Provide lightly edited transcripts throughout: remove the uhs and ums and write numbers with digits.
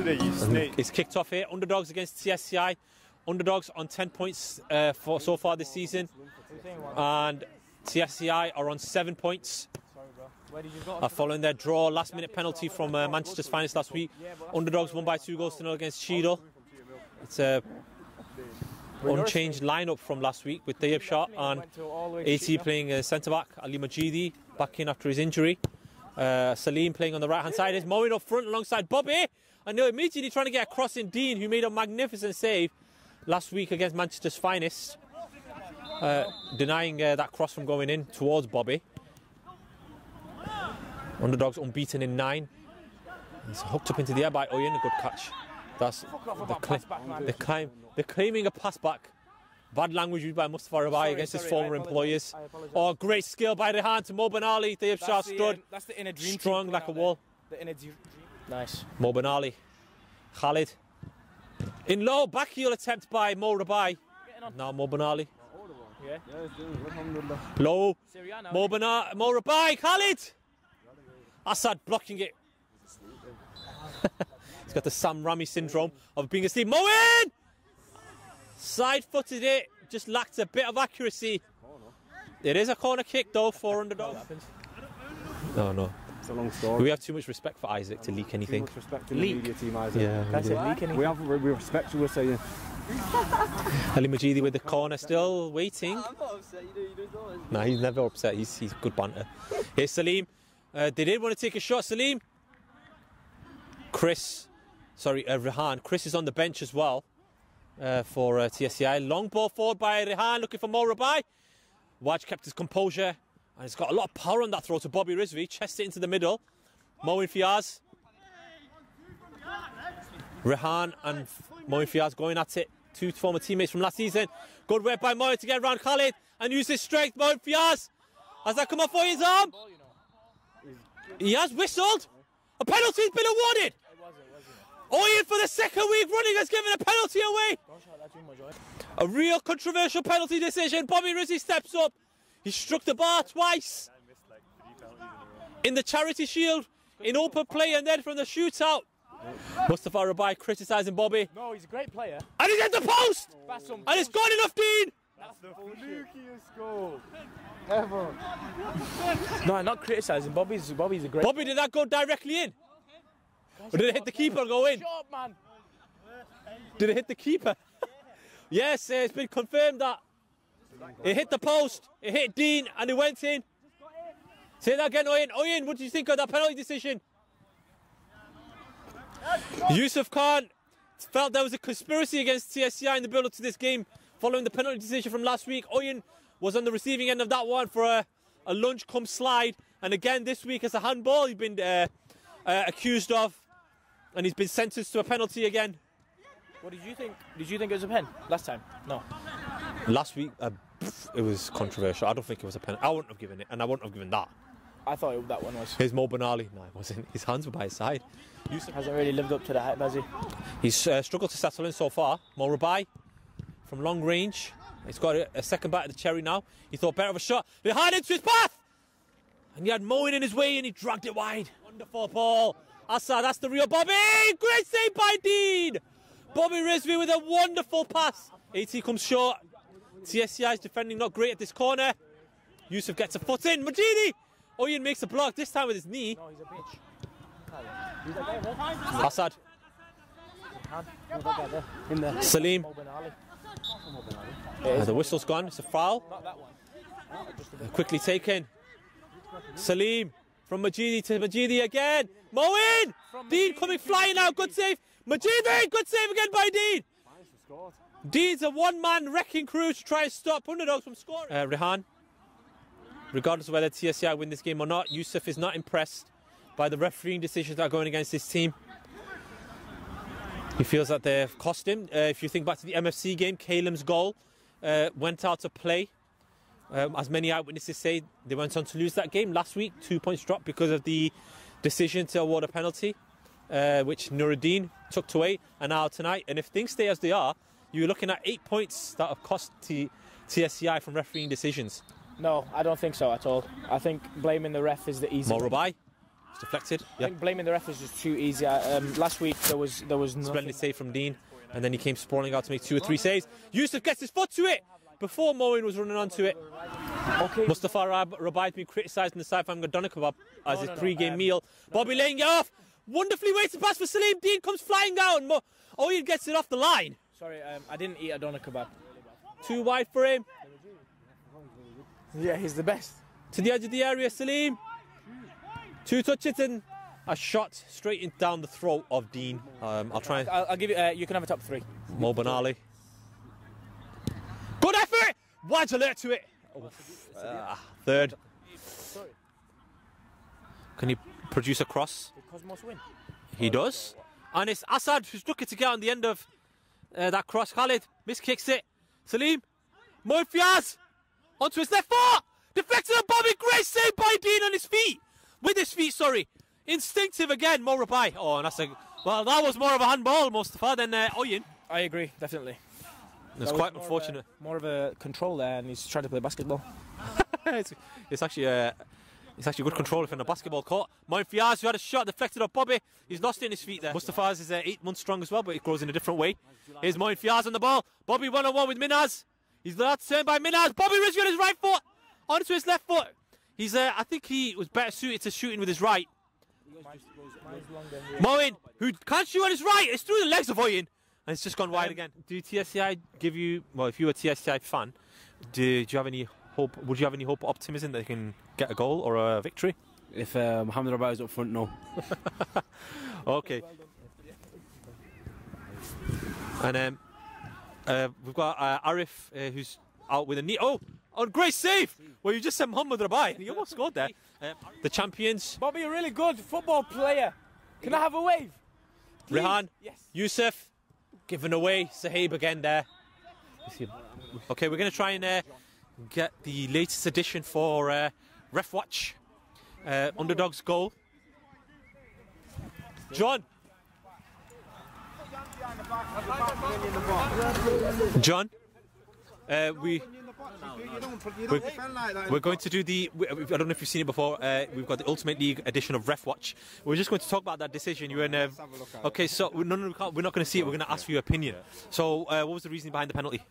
yesterday, you snake. It's kicked off here. Underdogs against TSCI. Underdogs on 10 points so far this season. And TSCI are on 7 points. Following their draw, last-minute penalty from Manchester's finest last week. Underdogs won by 2-0 against Cheadle. It's a unchanged lineup from last week with Dayab Shah and AT playing centre-back. Ali Majidi back in after his injury. Salim playing on the right-hand side. There's Moen up front alongside Bobby. And they're immediately trying to get a cross in Dean, who made a magnificent save last week against Manchester's finest, denying that cross from going in towards Bobby. Underdogs unbeaten in 9. He's hooked up into the air by Oyen. A good catch. That's they're claiming a pass back. Bad language used by Mustafa Rabai against his former employers. Oh, great skill by Rihan to Moen Benali. Dayab Shah stood that's the inner dream strong like a wall. The inner nice. Moen Benali. Khalid. In low, back heel attempt by Mo Rabai. Now Moen Benali. Yeah. Low. Mo Rabai. Khalid. Assad blocking it. He's got the Sam Rami syndrome of being asleep. Moen! Side-footed it, just lacked a bit of accuracy. It is a corner kick though for Underdogs. No. It's a long story. We have too much respect for Isaac to leak anything. Too much respect in the media team, Isaac. Yeah, That's it, leak anything. We respect you, we're saying. Ali Majidi with the corner, still waiting. I'm not upset, you know. Nah, he's never upset, he's good banter. Here's Salim. They did want to take a shot, Salim. Rihan. Chris is on the bench as well for TSCI. Long ball forward by Rihan, looking for Mo Rabai. Waj kept his composure, and he's got a lot of power on that throw to Bobby Rizvi. Chest it into the middle. Moen Fiaz. Rihan and Moen Fiaz going at it. Two former teammates from last season. Good work by Moen to get around Khalid and use his strength. Moen Fiaz. Has that come off for his arm? He has whistled. A penalty's been awarded. Oyen for the second week running has given a penalty away. A real controversial penalty decision. Bobby Rizzi steps up. He struck the bar twice. In the Charity Shield, in open play, and then from the shootout. Mustafa Rabai criticising Bobby. No, he's a great player. And he's at the post! And it's gone enough, Dean! That's the flukiest goal ever. No, I'm not criticising. Bobby's a great Bobby, did that go directly in? Or did it hit the keeper and go in? Shut up, man. Did it hit the keeper? Yes, it's been confirmed that it hit the post, it hit Dean, and it went in. Say that again, Oyen. Oyen, what do you think of that penalty decision? Yusuf Khan felt there was a conspiracy against TSCI in the build-up to this game following the penalty decision from last week. Oyen was on the receiving end of that one for a lunge come slide, and again this week as a handball he's been accused of, and he's been sentenced to a penalty again. What did you think? Did you think it was a pen last time? No. Last week it was controversial. I don't think it was a pen. I wouldn't have given it, and I wouldn't have given that. I thought that one was. Here's Mo Benali. No, it wasn't. His hands were by his side. Yusuf hasn't really lived up to the hype, has he? He's struggled to settle in so far. Mo Rabai from long range. He's got a second bite of the cherry now. He thought better of a shot. Behind into his path! And he had Moen in his way and he dragged it wide. Wonderful ball. Assad, that's the real Bobby! Great save by Dean! Bobby Rizvi with a wonderful pass. AT comes short. TSCI's defending not great at this corner. Yusuf gets a foot in. Majidi! Oyen makes a block, this time with his knee. No, he's a bitch. Assad. In there. Salim. The whistle's gone, it's a foul. Not that one. Quickly taken. Salim from Majidi to Majidi again. Moen! Dean coming flying out, good save. Majidi, good save again by Dean. Dean's a one-man wrecking crew to try and stop Underdogs from scoring. Rihan, regardless of whether TSCI win this game or not, Yusuf is not impressed by the refereeing decisions that are going against this team. He feels that they've cost him. If you think back to the MFC game, Kalem's goal went out of play. As many eyewitnesses say, they went on to lose that game last week. 2 points dropped because of the decision to award a penalty, which Nuruddin took to 8, and now tonight. And if things stay as they are, you're looking at 8 points that have cost TSCI from refereeing decisions. No, I don't think so at all. I think blaming the ref is the easy Mo Rabai. It's deflected. I Yeah. think blaming the ref is just too easy. Last week there was nothing. Splendid save from Dean, and then he came sprawling out to make 2 or 3 saves. Yusuf gets his foot to it before Moen was running onto it. Okay. Mustafa Rabai has been criticised in the side from doner kebab as his pre-game meal. Bobby laying it off. Wonderfully waits to pass for Salim. Dean comes flying out, and Oyen gets it off the line. Sorry, I didn't eat a doner kebab. Too wide for him. Yeah, he's the best. To the edge of the area, Salim. 2 touches and a shot straight in down the throat of Dean. I'll try and... I'll give you. You can have a top 3. Benali. Good effort! Wide alert to it. Third. Can he produce a cross? Cosmos win. He does. And it's Assad who's looking to get on the end of that cross. Khalid miskicks it. Salim. Moen onto his left foot. Deflected on Bobby. Great save by Dean on his feet. With his feet, sorry. Instinctive again, Rabai. Oh, and that's well, that was more of a handball, Mustafa, than Oyen. I agree, definitely. It's quite unfortunate. More of a control there, and he's trying to play basketball. It's actually good control from the basketball court. Moen who had a shot deflected off Bobby. He's lost it in his feet there. Mustafa's is 8 months strong as well, but it grows in a different way. Here's Moen on the ball. Bobby 1-on-1 with Minaz. He's allowed to turn by Minaz. Bobby Rizvi on his right foot. Onto his left foot. He's I think he was better suited to shooting with his right. Moen, who can't shoot on his right. It's through the legs of Oyen. And it's just gone wide again. Do TSCI give you, well, if you're a TSCI fan, do you have any hope, would you have any hope or optimism that they can get a goal or a victory? If Hamid is up front, no. Okay. And we've got Arif who's out with a knee. Oh, great save! Well, you just said Mohamed Rabai. He almost scored there. The champions. Bobby, a really good football player. Can I have a wave? Please? Rihan. Yes. Yusuf. Given away. Sahib again there. Okay, we're going to try and get the latest edition for Ref Watch. Underdogs goal. John. We're going to do the. I don't know if you've seen it before. We've got the Ultimate League edition of Ref Watch. We're just going to talk about that decision. You're in. Okay, so we're not going to see it. We're going to ask for your opinion. So, what was the reasoning behind the penalty?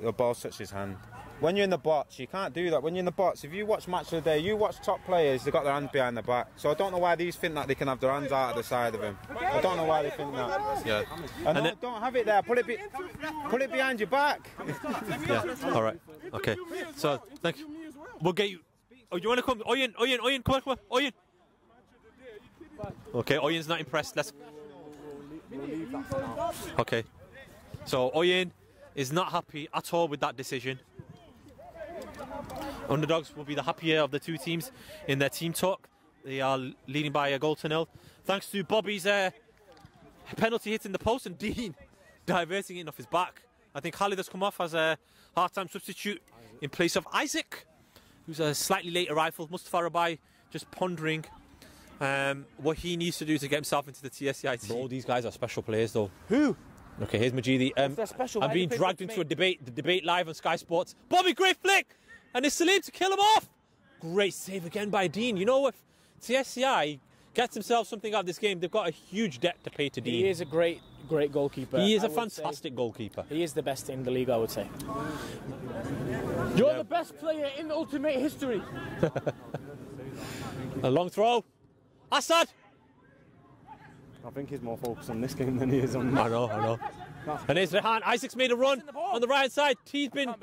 The ball touched his hand. When you're in the box, you can't do that. When you're in the box, if you watch Match of the Day, you watch top players, they've got their hands behind their back. So I don't know why these think that they can have their hands out of the side of him. I don't know why they think that. Yeah. And don't have it there. Put it behind your back. Yeah. All right. Okay. So, thank you. We'll get you. Oh, you want to come? Oyen, come on. Oyen. Okay, Oyen's not impressed. Let's. Okay. So, Oyen is not happy at all with that decision. Underdogs will be the happier of the two teams in their team talk. They are leading by a goal to 0. Thanks to Bobby's penalty hitting the post and Dean diverting it off his back. I think Khalid has come off as a half-time substitute in place of Isaac, who's a slightly late arrival. Mustafa Rabai just pondering what he needs to do to get himself into the TSCI team. All these guys are special players, though. Who? Okay, here's Majidi. I'm being dragged into the debate live on Sky Sports. Bobby, great flick! And it's Salim to kill him off. Great save again by Dean. You know, if TSCI gets himself something out of this game, they've got a huge debt to pay to Dean. He is a great goalkeeper. He is a fantastic goalkeeper. He is the best in the league, I would say. You're the best player in Ultimate history. A long throw. Assad. I think he's more focused on this game than he is on. I know. And there's Rihan. Isaac's made a run on the right side. He's been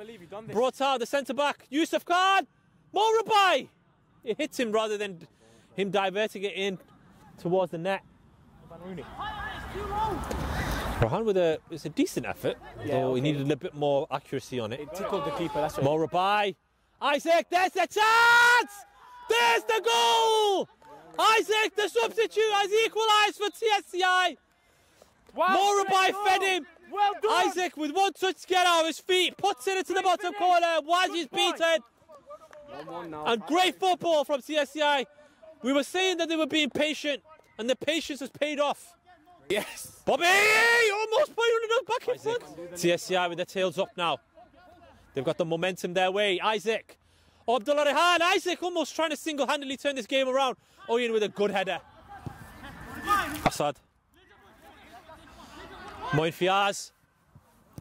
brought out, the centre back. Yusuf Khan. Rabai. It hits him rather than him diverting it in towards the net. Rihan with it's a decent effort, though he needed a little bit more accuracy on it. It tickled the keeper, that's right. Rabai. Isaac, there's the chance! There's the goal! Isaac, the substitute, has equalised for TSCI. Wow, Rabai fed him. Well done. Isaac with one touch to get out of his feet, puts it into the bottom corner. Waji's beaten. And great football from TSCI. We were saying that they were being patient, and the patience has paid off. Yes. Bobby almost put Underdogs back in front. TSCI with their tails up now. They've got the momentum their way. Isaac. Abdullah Rihan. Isaac almost trying to single-handedly turn this game around. Moen with a good header. Assad. Moen Fiaz.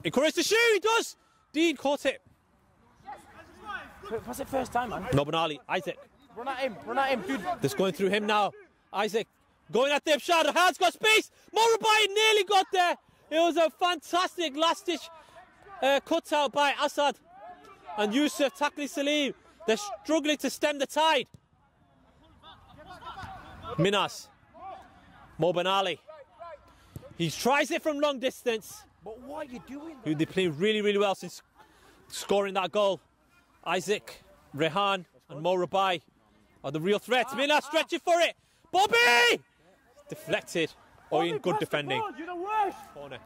Encouraged to shoot, he does! Dean caught it. Pass it first time, man. No, Benali. Isaac. Run at him, dude. Just going through him now. Isaac going at the shot. Rihan's got space. Morabai nearly got there. It was a fantastic last-ditch cutout by Assad. And Yusuf tackling Salim. They're struggling to stem the tide. Minas. Mo Benali. He tries it from long distance. But what are you doing? Who they played really, really well since scoring that goal. Isaac, Rihan, and Mo Rabai are the real threats. Minas stretching for it. Bobby! Deflected. Oyen, good defending. You're the worst. Corner.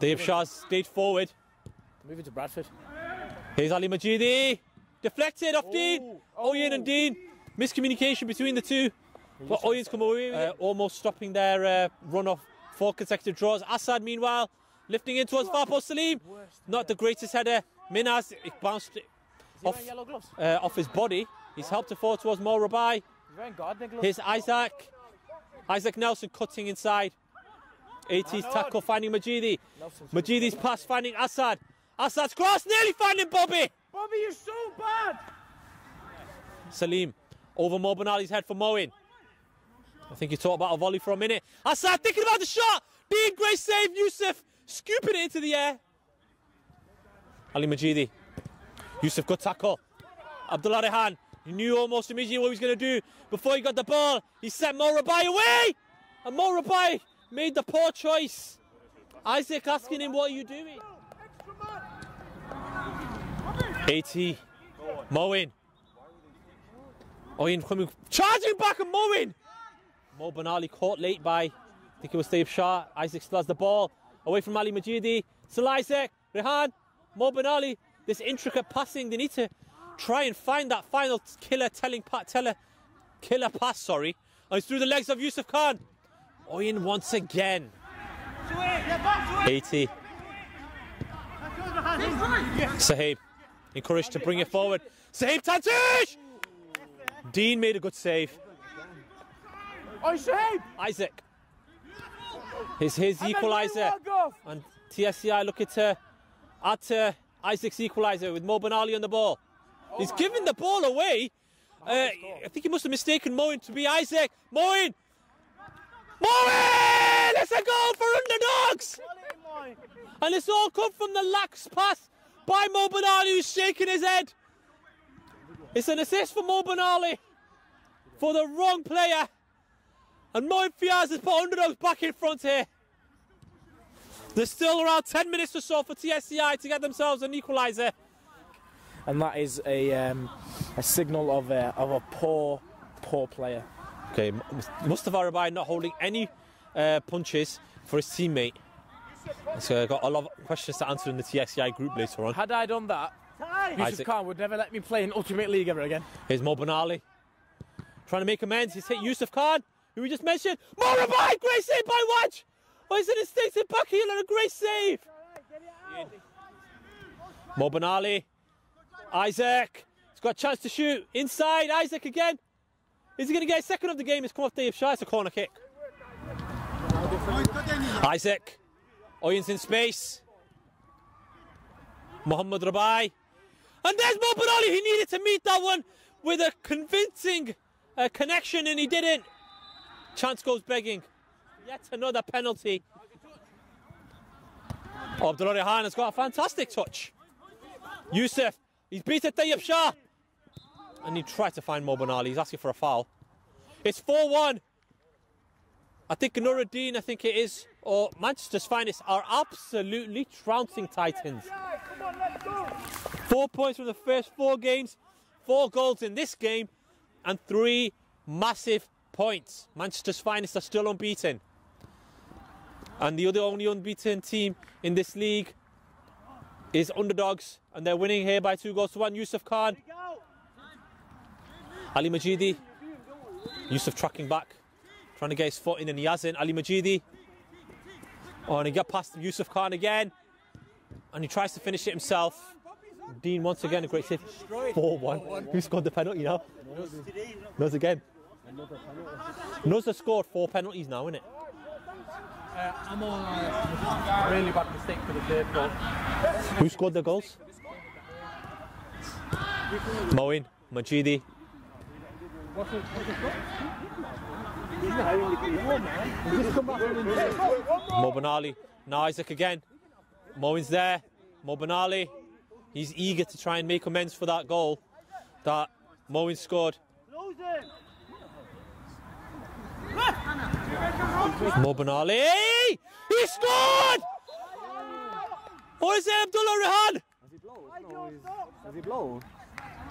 Dave Shah's stayed forward. Moving to Bradford. Here's Ali Majidi. Deflected off Dean. Oyen and Dean. Miscommunication between the two. But Oyen's come away with it. Almost stopping their run of 4 consecutive draws. Assad, meanwhile, lifting in towards far post Salim. Not the greatest header. Minas, it bounced off his body. He's helped it forward towards Mo Rabai. He's wearing gardening gloves. Here's Isaac. Isaac Nelson cutting inside. 80's tackle finding Majidi. Majidi's pass finding Assad. Assad's cross nearly finding Bobby. Bobby, you're so bad. Salim over Mo Benali's head for Moen. I think he talked about a volley for a minute. Assad thinking about the shot. Dean, great save. Yusuf scooping it into the air. Ali Majidi. Yusuf, good tackle. Abdullah Rihan. He knew almost immediately what he was going to do. Before he got the ball, he sent Mo Rabai away. And Mo Rabai made the poor choice. Isaac asking him, what are you doing? 80. Moen. Oyen coming, charging back and Moen. Mo Benali caught late by, I think it was Dave Shah. Isaac still has the ball. Away from Ali Majidi. Still Isaac. Rihan. Mo Benali. This intricate passing. They need to try and find that final killer pass, sorry. And it's through the legs of Yusuf Khan. Oyen once again. 80. Sahib encouraged to bring it forward. Sahib Tantish! Dean made a good save. Oh, Sahib! Isaac. His equaliser. And TSCI looking to add to Isaac's equaliser with Mo Benali on the ball. He's giving the ball away. I think he must have mistaken Moen to be Isaac. Moen! Moen! It's a goal for Underdogs! And it's all come from the lax pass by Mo Benali, who's shaking his head. It's an assist for Mo Benali for the wrong player. And Moen Fiaz has put Underdogs back in front here. There's still around 10 minutes or so for TSCI to get themselves an equaliser. And that is a signal of a poor player. Okay, Mustafa Rabai not holding any punches for his teammate. So I've got a lot of questions to answer in the TSCI group later on. Had I done that, Yusuf Khan would never let me play in Ultimate League ever again. Here's Mo Benali. Trying to make amends. He's hit Yusuf Khan, who we just mentioned. Mo Rabai, great save by Waj! Oh, he's an instinctive back heel and a great save. Mo Benali. Isaac. He's got a chance to shoot. Inside, Isaac again. Is he going to get a second of the game? It's come off Dave Shah. It's a corner kick. Isaac. Oyen's in space. Mohammad Rabai. And there's Mo Benali. He needed to meet that one with a convincing connection, and he didn't. Chance goes begging. Yet another penalty. Abdullah Rihan has got a fantastic touch. Yusuf. He's beaten Tayyip Shah. And he tried to find Mo Benali. He's asking for a foul. It's 4-1. I think Nuruddin, I think it is, or Manchester's finest, are absolutely trouncing Titans. 4 points from the first 4 games, 4 goals in this game, and 3 massive points. Manchester's finest are still unbeaten. And the only unbeaten team in this league is Underdogs, and they're winning here by 2-1. Yusuf Khan. Ali Majidi. Yusuf tracking back, trying to get his foot in, and he hasn't. Ali Majidi. Oh, and he got past Yusuf Khan again. And he tries to finish it himself. Dean once again, a great save. 4-1. Who scored the penalty now? Knows again. Nuzza scored 4 penalties now, innit? I'm on a really bad mistake for the third goal. Who scored the goals? Moen, Majidi. Mo Benali. Now Isaac again. Moen's there. Mo Benali. He's eager to try and make amends for that goal that Moen scored. Mo Benali. He scored! Or is it Abdullah Rihan? Has he blown?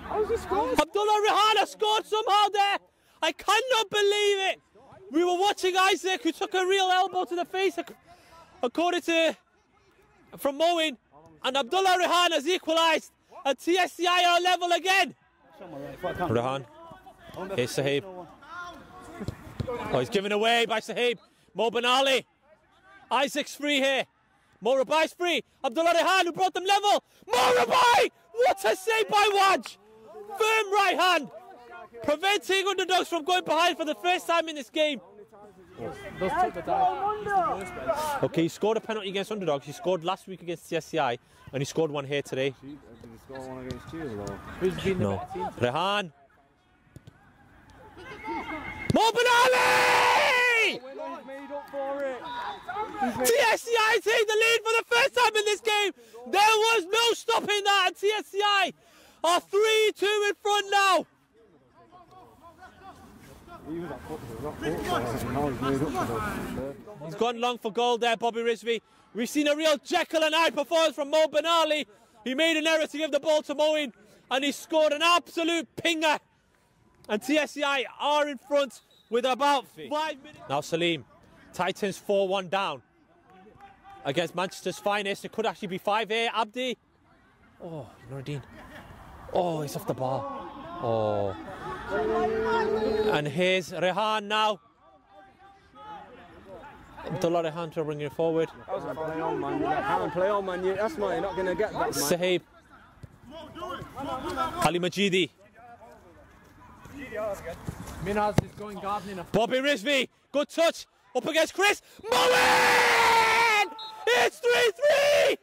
Abdullah Rihan has scored somehow there. I cannot believe it. We were watching Isaac, who took a real elbow to the face, according to from Moen, and Abdullah Rihan has equalised. And TSCI are level again. Rihan. Here's Sahib. Oh, he's given away by Sahib. Mo Benali. Isaac's free here. Mo Rabai's free. Abdullah Rihan, who brought them level. Mo Rabai! What a save by Waj! Firm right hand. Preventing Underdogs from going behind for the first time in this game. Okay, he scored a penalty against Underdogs. He scored last week against TSCI, and he scored one here today. Did he score one against you as well? No. Rihan. Mo Benali! TSCI take the lead for the first time in this game. There was no stopping that, and TSCI are 3-2 in front now. He's gone long for goal there, Bobby Rizvi. We've seen a real Jekyll and Hyde performance from Mo Benali. He made an error to give the ball to Moen, and he scored an absolute pinger. And TSCI are in front with about 5 minutes. Now Salim, Titans 4-1 down against Manchester's finest. It could actually be 5 here. Abdi. Oh, Nuruddin. Oh, he's off the bar. Oh. And here's Rihan now. Abdullah Rihan to bring it forward. Play on, man. Can't play on, man. That's not, you're not going to get that, man. Sahib. Ali Majidi. Minhas is going gardening. Bobby Rizvi. Good touch. Up against Chris. Moen! It's 3-3!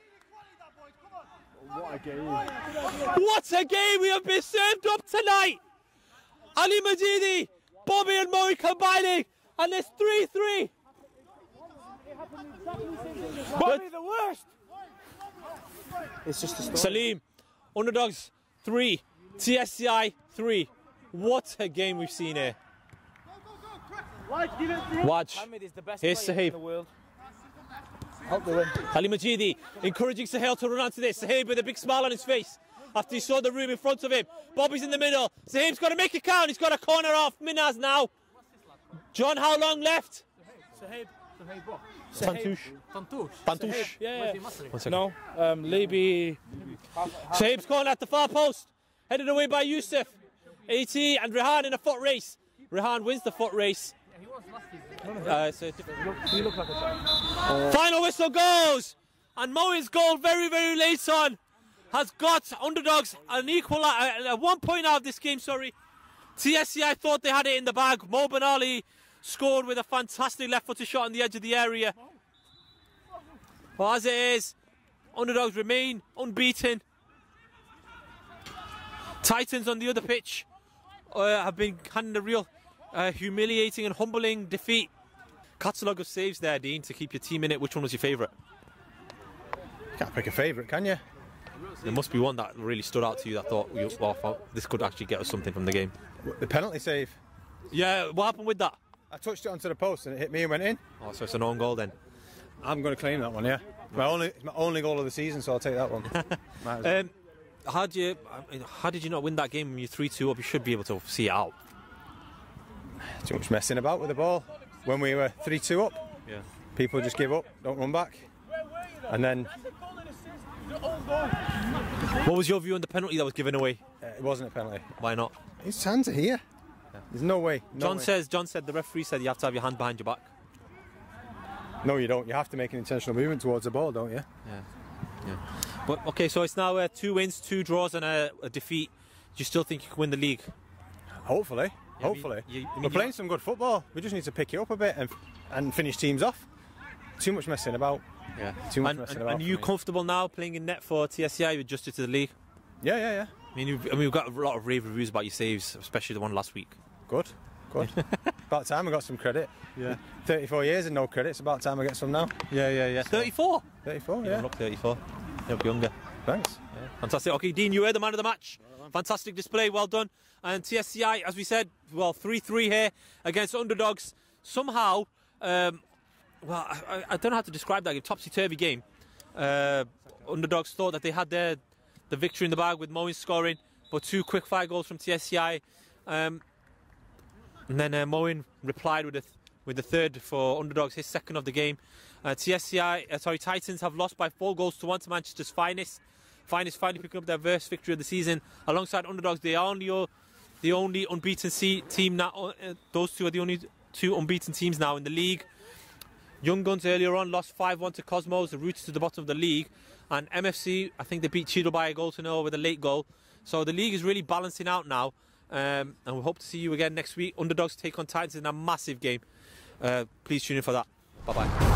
What a game. What a game we have been served up tonight. Ali Majidi, Bobby and Moen combining, and it's 3-3. Bobby the worst. It's just a story. Salim, Underdogs 3, TSCI 3. What a game we've seen here. Waj, Hamid is the best here's player Sahib. in the world. Ali Majidi encouraging Sahel to run onto this. Sahib with a big smile on his face after he saw the room in front of him. Bobby's in the middle. Sahib's got to make it count. He's got a corner off Minhas now. John, how long left? Sahib what? Pantouche. Yeah. One second. No, Libby. Sahib's corner at the far post. Headed away by Yusuf. AT and Rihan in a foot race. Rihan wins the foot race. He looked like a child. Final whistle goes, and Moen's goal very, very late on has got Underdogs an equal 1 point out of this game. Sorry, TSCI thought they had it in the bag. Mo Benali scored with a fantastic left-footed shot on the edge of the area. But as it is, Underdogs remain unbeaten. Titans on the other pitch have been handing a real humiliating and humbling defeat. Catalogue of saves there, Dean, to keep your team in it. Which one was your favourite? Can't pick a favourite, can you? There must be one that really stood out to you that thought, well, this could actually get us something from the game. The penalty save. Yeah, what happened with that? I touched it onto the post and it hit me and went in. Oh, so it's an own goal then. I'm going to claim that one, yeah. It's my only goal of the season, so I'll take that one. How did you not win that game when you're 3-2 up? You should be able to see it out. Too much messing about with the ball. When we were 3-2 up, Yeah. people just give up, don't run back. And then What was your view on the penalty that was given away? it wasn't a penalty. Why not? His hands are here. There's no way. John said the referee said you have to have your hand behind your back. No, you don't. You have to make an intentional movement towards the ball, don't you? Yeah. But okay, so it's now 2 wins, 2 draws, and a defeat. Do you still think you can win the league? Hopefully. hopefully. We're playing some good football. We just need to pick it up a bit and finish teams off. Too much messing about. Yeah. Too much messing about. And are you comfortable now playing in net for TSCI? You adjusted to the league? Yeah. I mean, we've got a lot of rave reviews about your saves, especially the one last week. Good. About time I got some credit. Yeah. 34 years and no credit. It's about time I get some now. Yeah. 34? 34, You yeah. don't look 34. You look younger. Thanks. Yeah. Fantastic. Okay, Dean, you were the man of the match. Fantastic display. Well done. And TSCI, as we said, 3-3 here against Underdogs. Somehow, I don't know how to describe that game. Topsy-turvy game. Underdogs thought that they had the victory in the bag with Moen scoring, but 2 quick-fire goals from TSCI. And then Moen replied with the third for Underdogs, his second of the game. Titans have lost by 4 goals to 1 to Manchester's Finest. Finest finally picking up their first victory of the season. Alongside Underdogs, they are the only unbeaten team now. Those two are the only 2 unbeaten teams now in the league. Young Guns earlier on lost 5-1 to Cosmos, the roots to the bottom of the league. And MFC, I think they beat Cheadle by a goal to 0 with a late goal. So the league is really balancing out now. And we hope to see you again next week. Underdogs take on Titans in a massive game. Please tune in for that. Bye-bye.